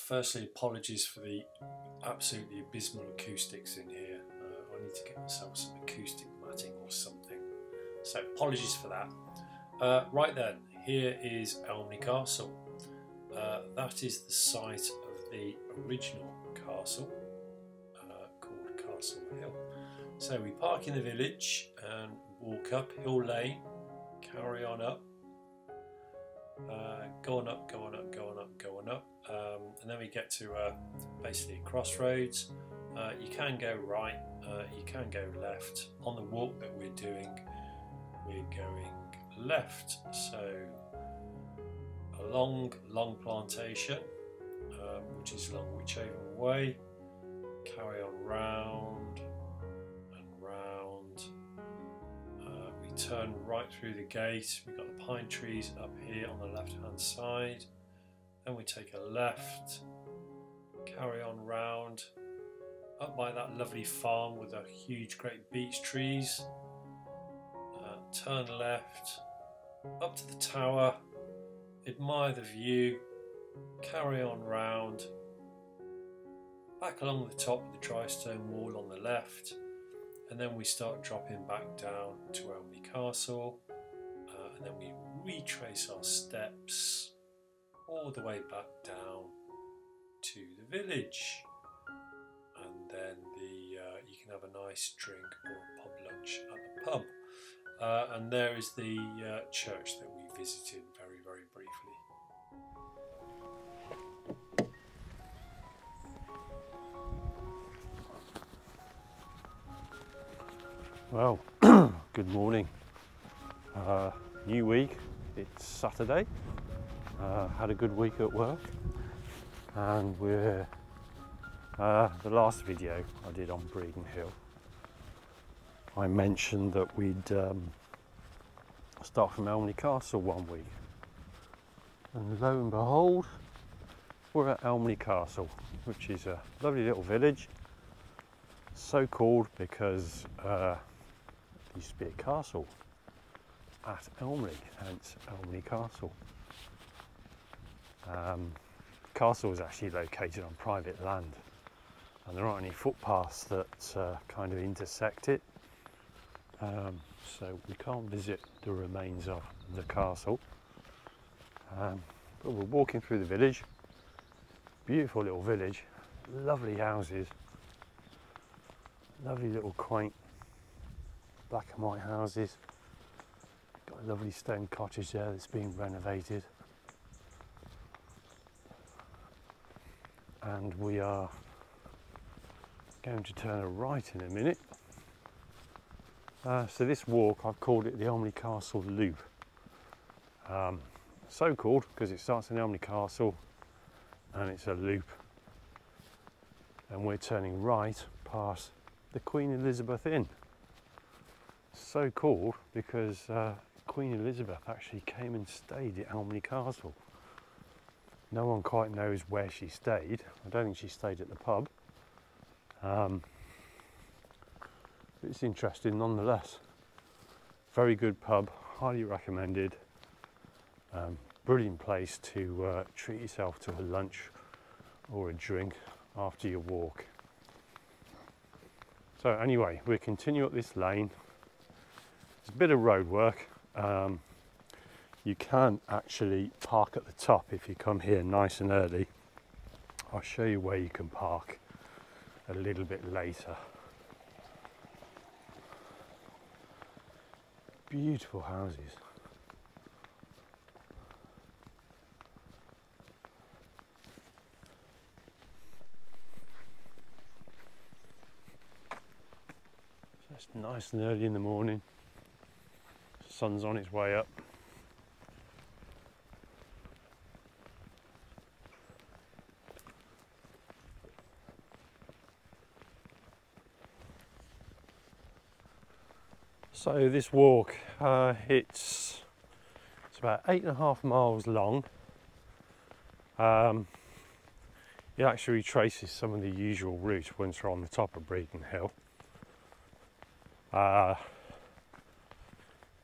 Firstly, apologies for the absolutely abysmal acoustics in here. I need to get myself some acoustic matting or something. So apologies for that. Right then, here is Elmley Castle. That is the site of the original castle called Castle Hill. So we park in the village and walk up Hill Lane, carry on up, going up, going up, going up, going up, and then we get to basically a crossroads. You can go right, you can go left. On the walk that we're doing, we're going left. So a long plantation, which is along whichever way. Carry on round and round. We turn right through the gate. We've got the pine trees up here on the left hand side. Then we take a left, carry on round, up by that lovely farm with the huge great beech trees. Turn left, up to the tower, admire the view, carry on round, back along the top of the dry stone wall on the left, and then we start dropping back down to Elmley Castle, and then we retrace our steps all the way back down to the village, and then you can have a nice drink or a pub lunch at the pub. And there is the church that we visited very, very briefly. Well, good morning. New week, it's Saturday. Had a good week at work, and we're the last video I did on Breeden Hill, I mentioned that we'd start from Elmley Castle one week, and lo and behold, we're at Elmley Castle, which is a lovely little village. So called because there used to be a castle at Elmley, hence Elmley Castle. Castle is actually located on private land, and there aren't any footpaths that kind of intersect it. So we can't visit the remains of the castle, but we're walking through the village. Beautiful little village, lovely houses, lovely little quaint black and white houses. Got a lovely stone cottage there that's being renovated, and we are going to turn a right in a minute. So this walk, I've called it the Elmley Castle Loop. So called because it starts in Elmley Castle and it's a loop, and we're turning right past the Queen Elizabeth Inn. So called because Queen Elizabeth actually came and stayed at Elmley Castle. No one quite knows where she stayed. I don't think she stayed at the pub. It's interesting nonetheless. Very good pub, highly recommended. Brilliant place to treat yourself to a lunch or a drink after your walk. So anyway, we'll continue up this lane. There's a bit of road work. You can actually park at the top if you come here nice and early. I'll show you where you can park a little bit later. Beautiful houses. So it's nice and early in the morning. The sun's on its way up. So this walk, it's about 8.5 miles long. It actually traces some of the usual route once we're on the top of Breeden Hill.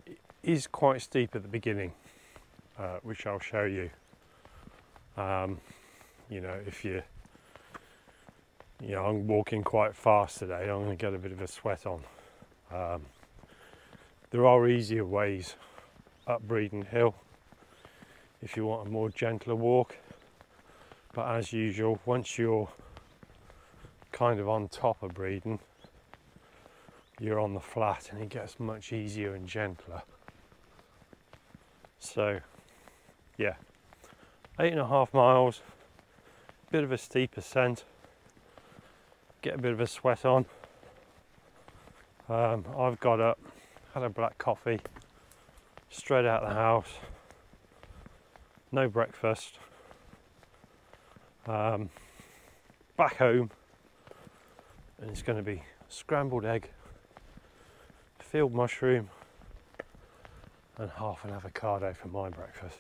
It is quite steep at the beginning, which I'll show you. you know, if you know, I'm walking quite fast today, I'm going to get a bit of a sweat on. There are easier ways up Breeden Hill if you want a more gentler walk, but as usual, once you're kind of on top of Breeden, you're on the flat and it gets much easier and gentler. So yeah, 8.5 miles, bit of a steep ascent, get a bit of a sweat on. I've got up, had a black coffee, straight out the house, no breakfast, back home, and it's going to be scrambled egg, field mushroom and half an avocado for my breakfast.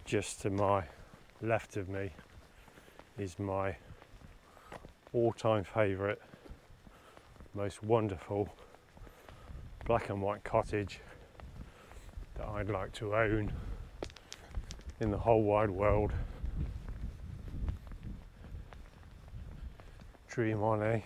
Just to my left of me is my all-time favourite, most wonderful black and white cottage that I'd like to own in the whole wide world. Dream on, eh?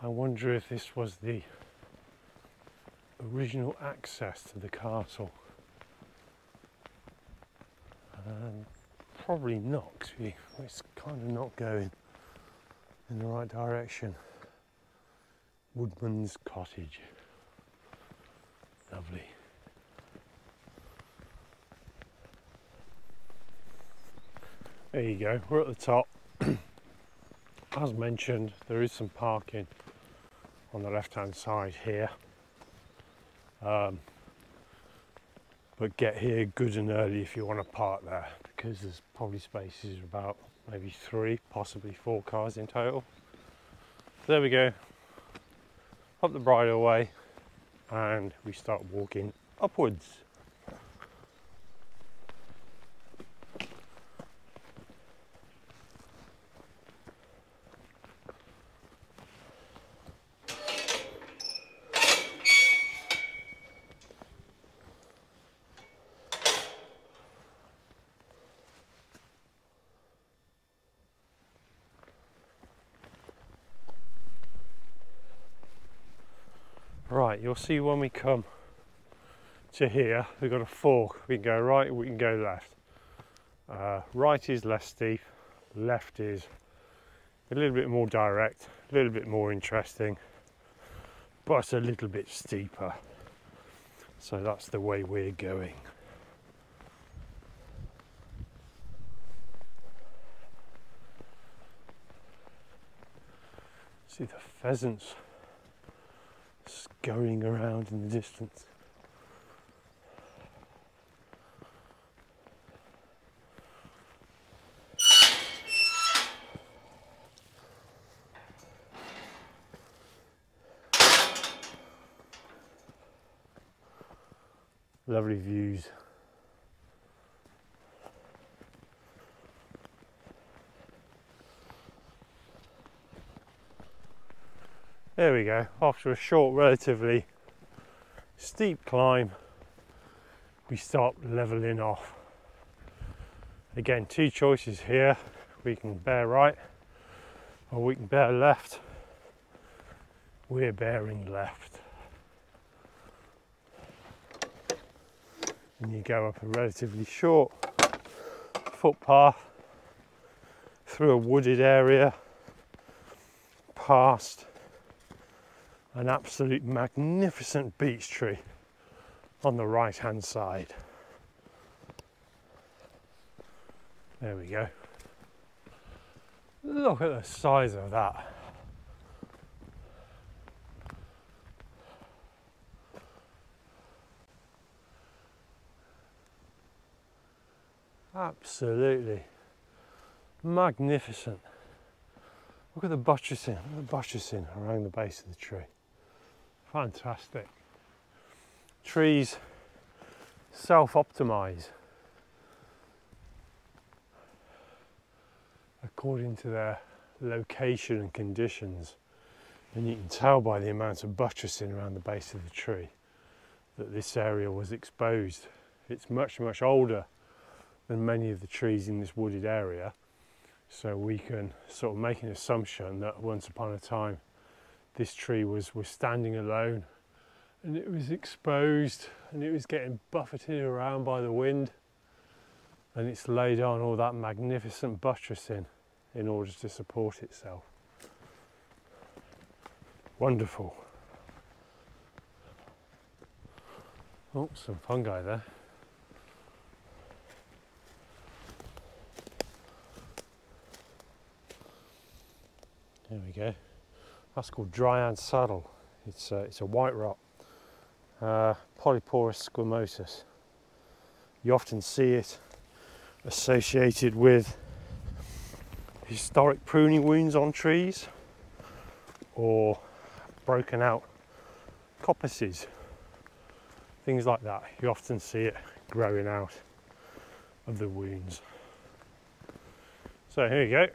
I wonder if this was the original access to the castle. Probably not, 'cause it's kind of not going in the right direction. Woodman's Cottage. Lovely. There you go, we're at the top. As mentioned, there is some parking on the left hand side here, but get here good and early if you want to park there, because there's probably spaces about maybe 3, possibly 4 cars in total. There we go, up the bridleway and we start walking upwards. Right, you'll see when we come to here, we've got a fork. We can go right, we can go left. Right is less steep, left is a little bit more direct, a little bit more interesting, but a little bit steeper. So that's the way we're going. See the pheasants scurrying around in the distance. Lovely views. There we go, after a short, relatively steep climb, we start levelling off. Again, 2 choices here. We can bear right or we can bear left. We're bearing left. And you go up a relatively short footpath through a wooded area, past an absolute magnificent beech tree on the right hand side. There we go. Look at the size of that. Absolutely magnificent. Look at the buttressing, around the base of the tree. Fantastic. Trees self-optimize according to their location and conditions, and you can tell by the amount of buttressing around the base of the tree that this area was exposed. It's much older than many of the trees in this wooded area, so we can sort of make an assumption that once upon a time this tree was standing alone and it was exposed and it was getting buffeted around by the wind, and it's laid on all that magnificent buttressing in order to support itself. Wonderful. Oh, some fungi there. There we go. That's called dryad saddle. It's a white rock, Polyporus squamosus. You often see it associated with historic pruning wounds on trees or broken out coppices, things like that. You often see it growing out of the wounds. So here you go.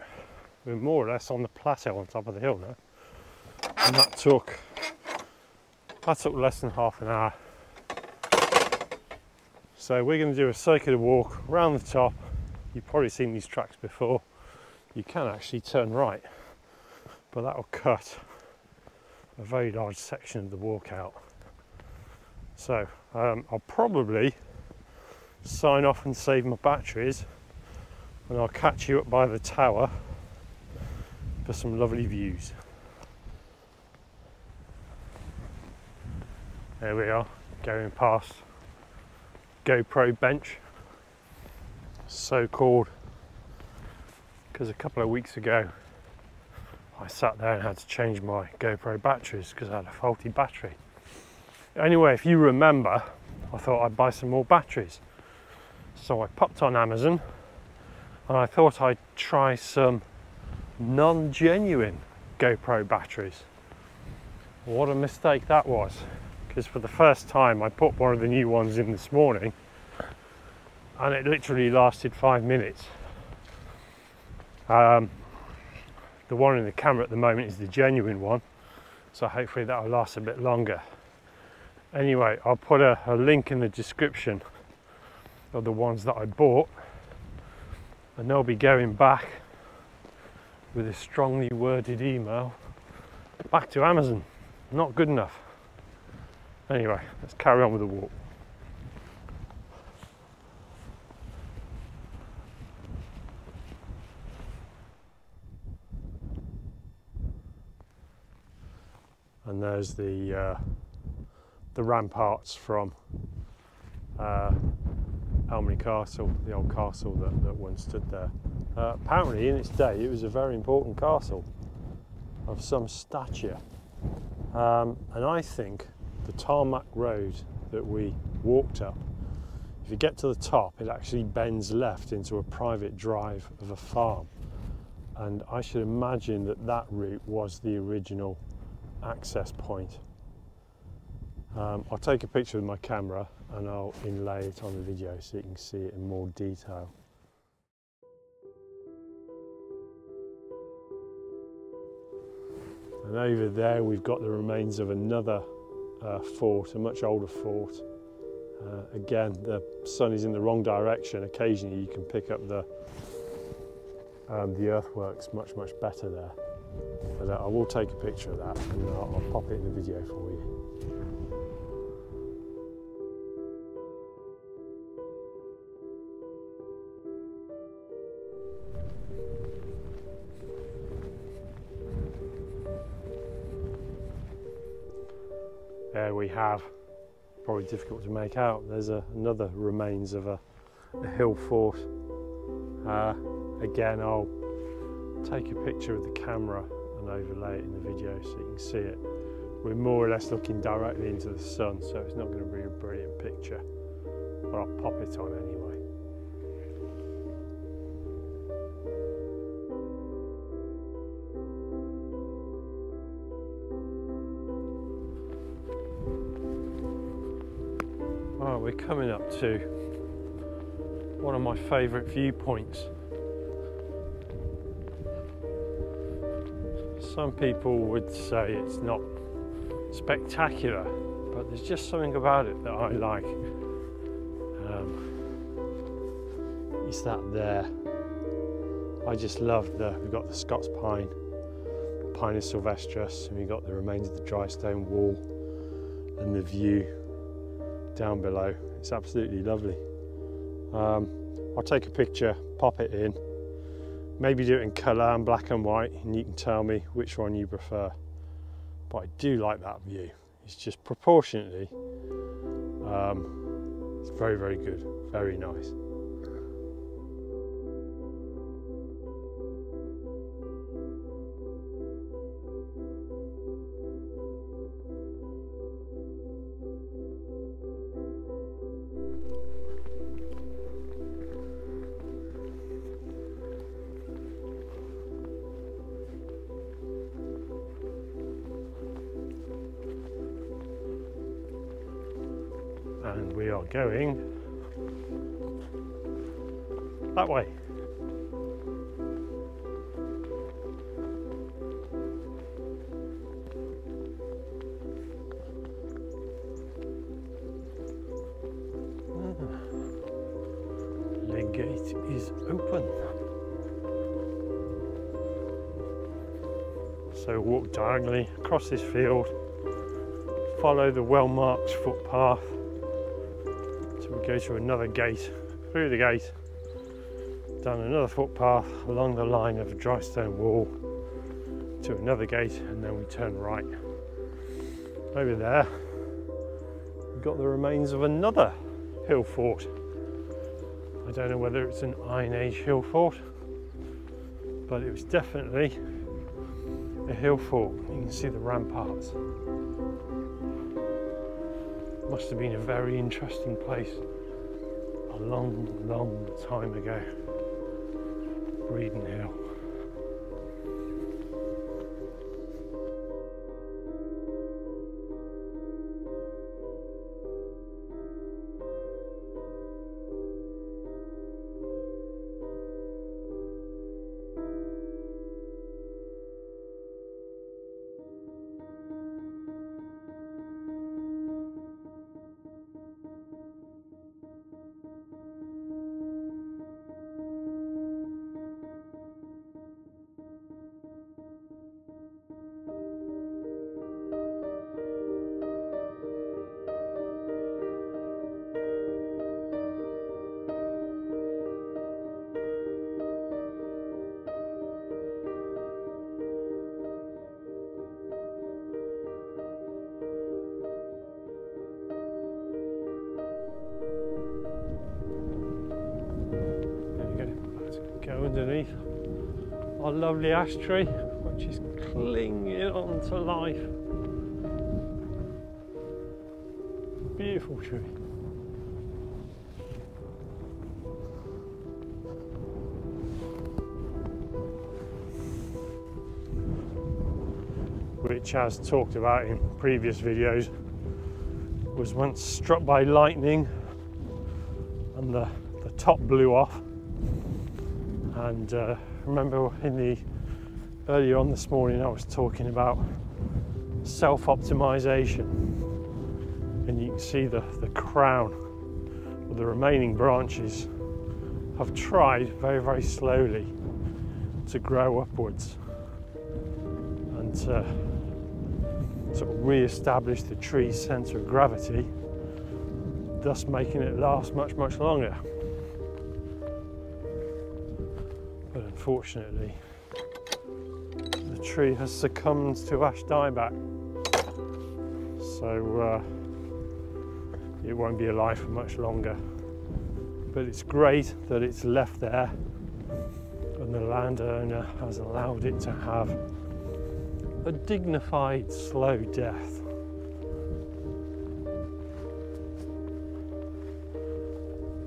We're more or less on the plateau on top of the hill now, and that took less than half an hour. So we're going to do a circular walk around the top. You've probably seen these tracks before. You can actually turn right, but that will cut a very large section of the walk out. So I'll probably sign off and save my batteries, and I'll catch you up by the tower for some lovely views. There we are, going past GoPro bench, so called because a couple of weeks ago I sat there and had to change my GoPro batteries because I had a faulty battery. Anyway, if you remember, I thought I'd buy some more batteries, so I popped on Amazon and I thought I'd try some non-genuine GoPro batteries. What a mistake that was, because for the first time I put one of the new ones in this morning and it literally lasted 5 minutes. The one in the camera at the moment is the genuine one, so hopefully that will last a bit longer. Anyway, I'll put a link in the description of the ones that I bought, and they'll be going back with a strongly worded email back to Amazon. Not good enough. Anyway, let's carry on with the walk. And there's the ramparts from Elmley Castle, the old castle that once stood there. Apparently in its day it was a very important castle of some stature, and I think the tarmac road that we walked up, if you get to the top, it actually bends left into a private drive of a farm, and I should imagine that route was the original access point. I'll take a picture with my camera and I'll inlay it on the video so you can see it in more detail. And over there we've got the remains of another fort, a much older fort. Again, the sun is in the wrong direction. Occasionally you can pick up the earthworks much better there. But I will take a picture of that and I'll pop it in the video for you. There we have, probably difficult to make out, there's another remains of a hill fort Again, I'll take a picture of the camera and overlay it in the video so you can see it. We're more or less looking directly into the sun, so it's not going to be a brilliant picture, but I'll pop it on anyway. Right, we're coming up to one of my favourite viewpoints. Some people would say it's not spectacular, but there's just something about it that I like. It's that there. I just love we've got the Scots pine, Pinus sylvestris, and we've got the remains of the dry stone wall and the view down below. It's absolutely lovely. I'll take a picture, pop it in, maybe do it in colour and black and white, and you can tell me which one you prefer. But I do like that view. It's just proportionately, it's very, very good, very nice. And we are going that way. The gate is open. So walk diagonally across this field, follow the well-marked footpath. We go to another gate, through the gate, down another footpath along the line of a dry stone wall to another gate, and then we turn right. Over there we've got the remains of another hill fort. I don't know whether it's an Iron Age hill fort, but it was definitely a hill fort. You can see the ramparts. Must have been a very interesting place a long, long time ago. Breeden Hill. Go underneath our lovely ash tree, which is clinging on to life. Beautiful tree. Which, as talked about in previous videos, was once struck by lightning and the top blew off. And remember earlier on this morning I was talking about self-optimization, and you can see the crown of the remaining branches have tried very, very slowly to grow upwards and to sort of re-establish the tree's centre of gravity, thus making it last much, much longer. But unfortunately, the tree has succumbed to ash dieback, so it won't be alive for much longer. But it's great that it's left there and the landowner has allowed it to have a dignified, slow death.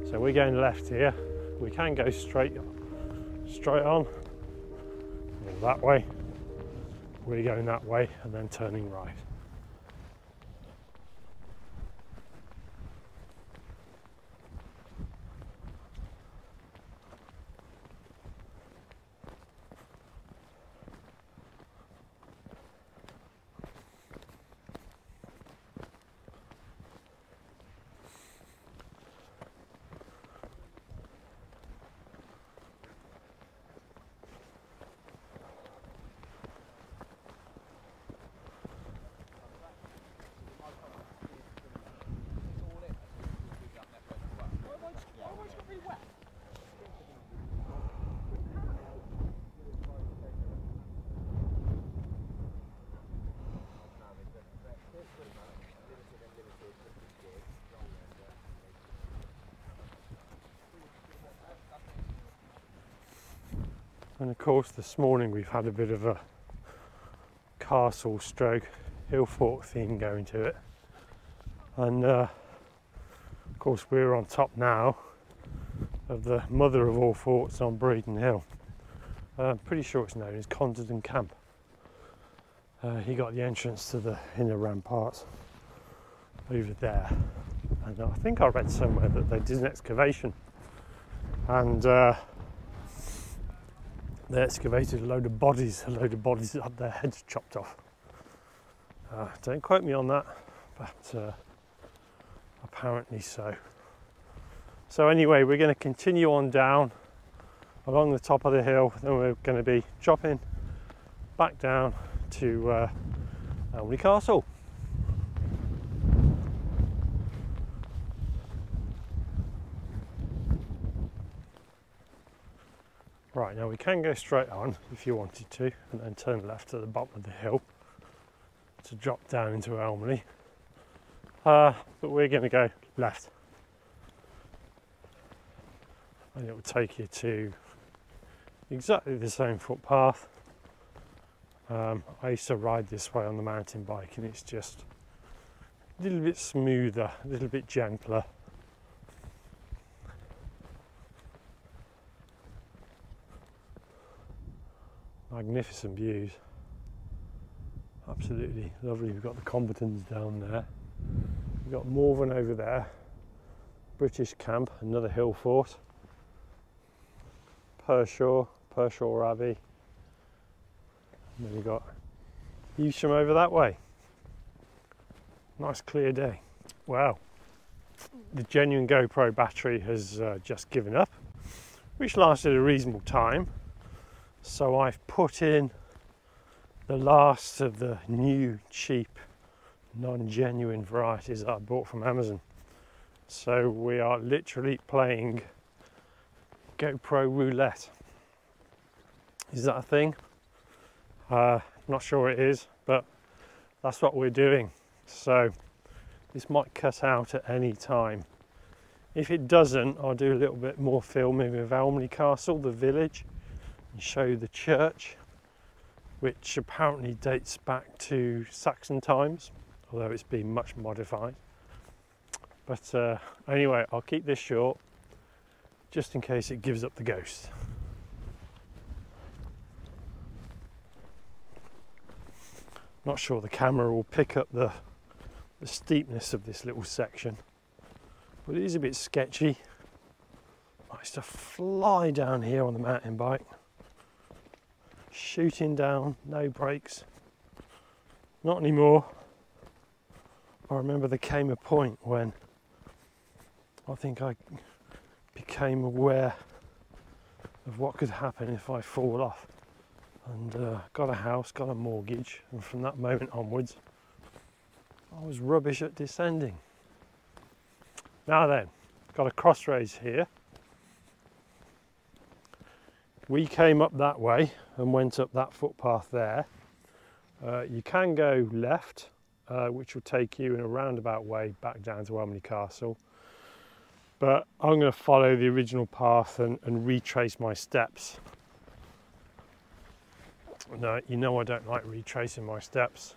So we're going left here. We can go straight on, or that way. We're going that way and then turning right. And of course this morning we've had a bit of a castle stroke hill fort theme going to it, and of course we're on top now of the mother of all forts on Breeden Hill. I'm pretty sure it's known as Condon Camp. He got the entrance to the inner ramparts over there, and I think I read somewhere that they did an excavation and they excavated a load of bodies that had their heads chopped off. Don't quote me on that, but apparently so. So anyway, we're going to continue on down along the top of the hill, then we're going to be dropping back down to Elmley Castle. Right, now we can go straight on if you wanted to, and then turn left at the bottom of the hill to drop down into Elmley, but we're going to go left, and it will take you to exactly the same footpath. I used to ride this way on the mountain bike, and it's just a little bit smoother, a little bit gentler. Magnificent views, absolutely lovely. We've got the combatants down there, we've got Morven over there, British camp, another hill fort, Pershaw Abbey, and then we've got Evesham over that way. Nice clear day. Wow, the genuine GoPro battery has just given up, which lasted a reasonable time. So I've put in the last of the new cheap non-genuine varieties that I bought from Amazon. So we are literally playing GoPro roulette. Is that a thing? Not sure it is, but that's what we're doing. So this might cut out at any time. If it doesn't, I'll do a little bit more filming of Elmley Castle, the village, and show you the church, which apparently dates back to Saxon times, although it's been much modified. But anyway, I'll keep this short just in case it gives up the ghost. Not sure the camera will pick up the steepness of this little section, but it is a bit sketchy. I used to fly down here on the mountain bike, shooting down, no brakes. Not anymore. I remember there came a point when I think I became aware of what could happen if I fall off, and got a house, got a mortgage, and from that moment onwards I was rubbish at descending. Now then, got a crossroads here. We came up that way and went up that footpath there. You can go left, which will take you in a roundabout way back down to Elmley Castle. but I'm going to follow the original path and retrace my steps. No, you know I don't like retracing my steps,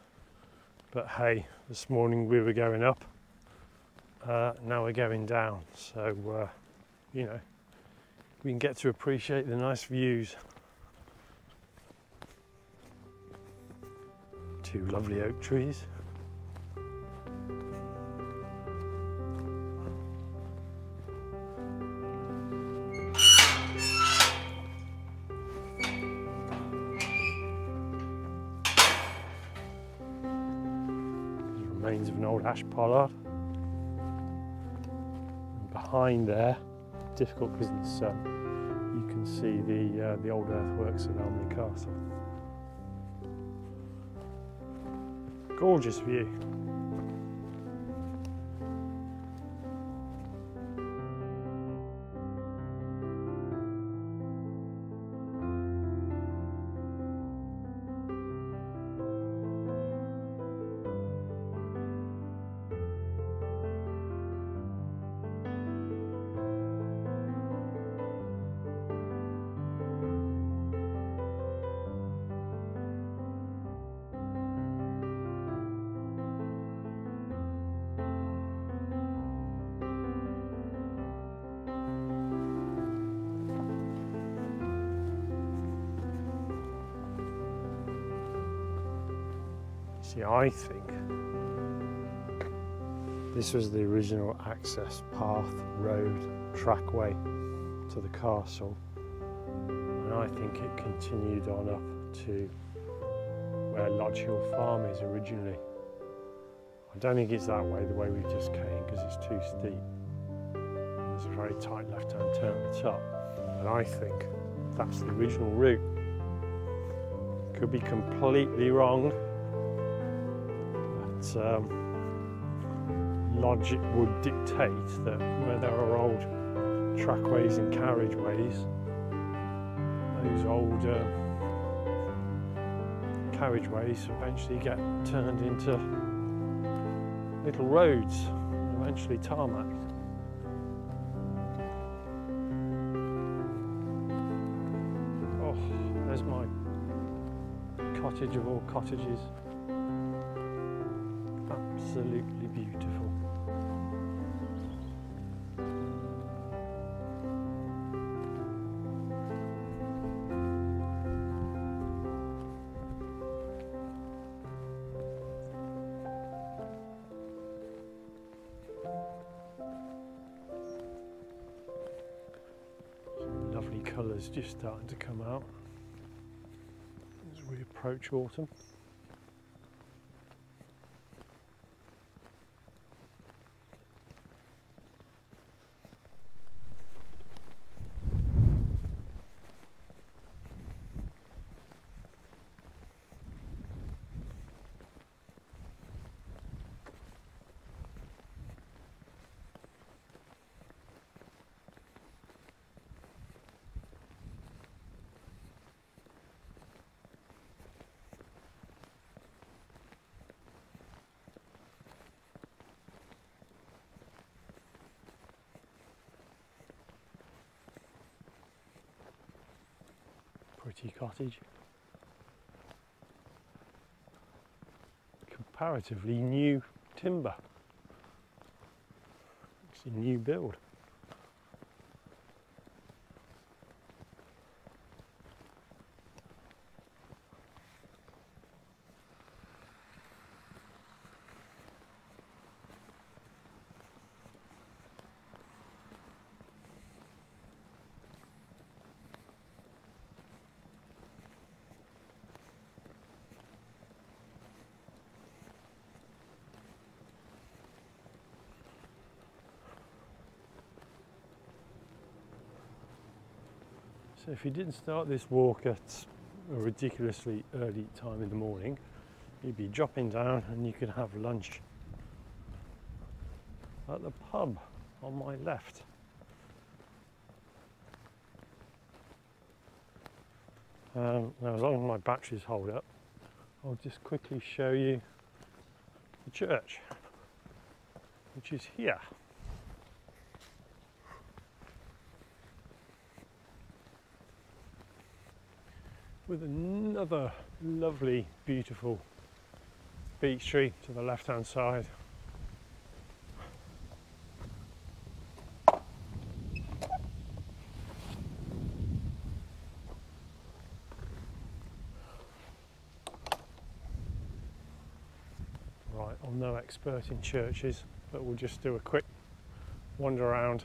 but hey, this morning we were going up, now we're going down, so you know, we can get to appreciate the nice views. Two lovely oak trees. Remains of an old ash pollard. And behind there, difficult because of the sun, you can see the old earthworks of Elmley Castle. Gorgeous view. See, I think this was the original access path, road, trackway to the castle, and I think it continued on up to where Lodge Hill Farm is originally. I don't think it's that way, the way we just came, because it's too steep. There's a very tight left-hand turn at the top, but I think that's the original route. Could be completely wrong. Logic would dictate that where there are old trackways and carriageways, those old carriageways eventually get turned into little roads, and eventually tarmac. Oh, there's my cottage of all cottages. Absolutely beautiful. Some lovely colours just starting to come out as we approach autumn. Pretty cottage. Comparatively new timber. It's a new build. So if you didn't start this walk at a ridiculously early time in the morning, you'd be dropping down and you could have lunch at the pub on my left. Now as long as my batteries hold up, I'll just quickly show you the church, which is here. with another lovely, beautiful beech tree to the left hand side. Right, I'm no expert in churches, but we'll just do a quick wander around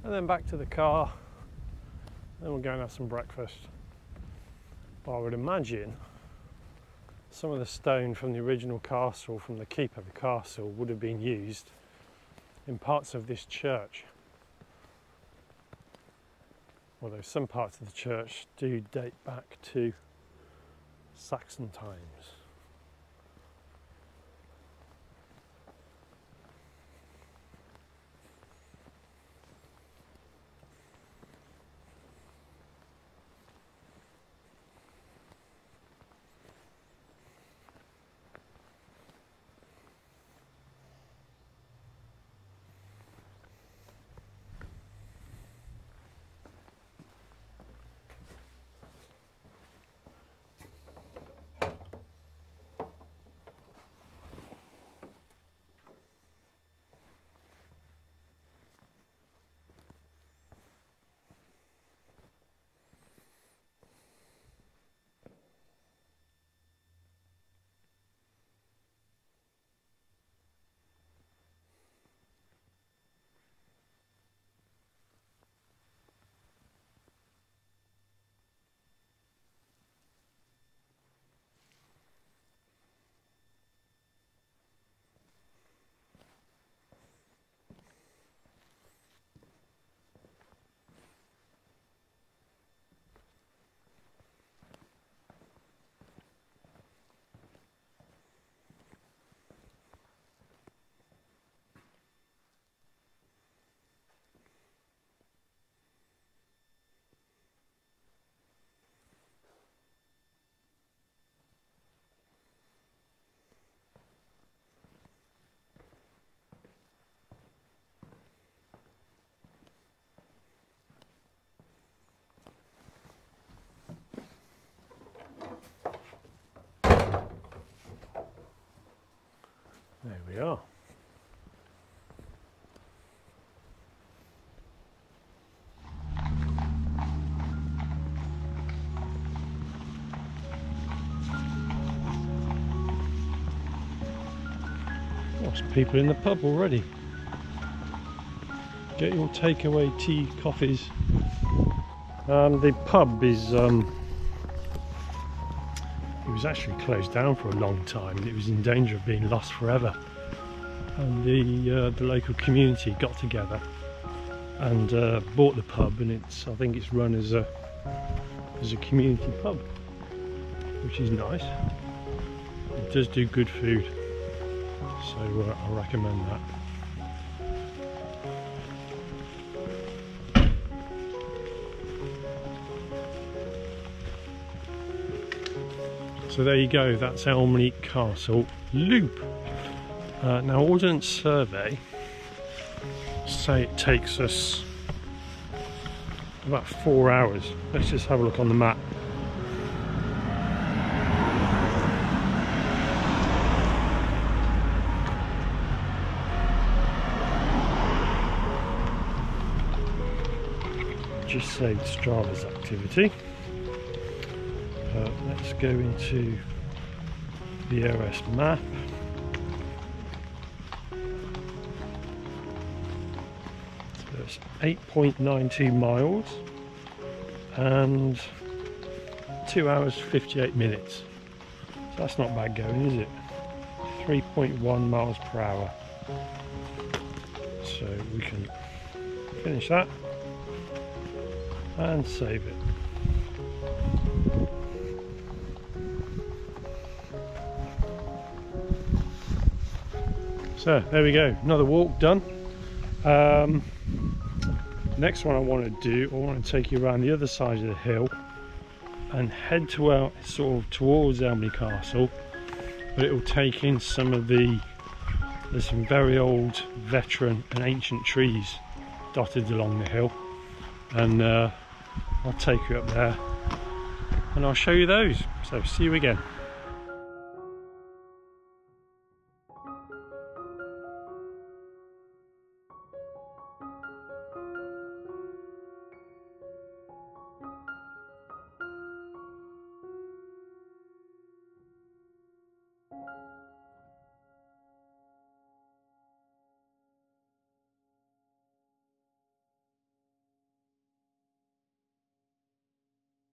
and then back to the car, then we'll go and have some breakfast. But I would imagine some of the stone from the original castle, from the keep of the castle, would have been used in parts of this church. Although some parts of the church do date back to Saxon times. There we are. Lots of people in the pub already. Get your takeaway tea, coffees. The pub is it was actually closed down for a long time. It was in danger of being lost forever, and the local community got together and bought the pub, and I think it's run as a community pub, which is nice. It does do good food, so I recommend that. So there you go, that's Elmley Castle Loop. Now Ordnance Survey say it takes us about 4 hours. Let's just have a look on the map. Just saved Strava's activity. Let's go into the OS map. So it's 8.92 miles and 2 hours 58 minutes. So that's not bad going, is it? 3.1 miles per hour. So we can finish that and save it. So there we go, another walk done. Next one I want to do, I want to take you around the other side of the hill and head to sort of towards Elmley Castle, but it will take in some of there's some very old veteran and ancient trees dotted along the hill, and I'll take you up there and I'll show you those. So see you again.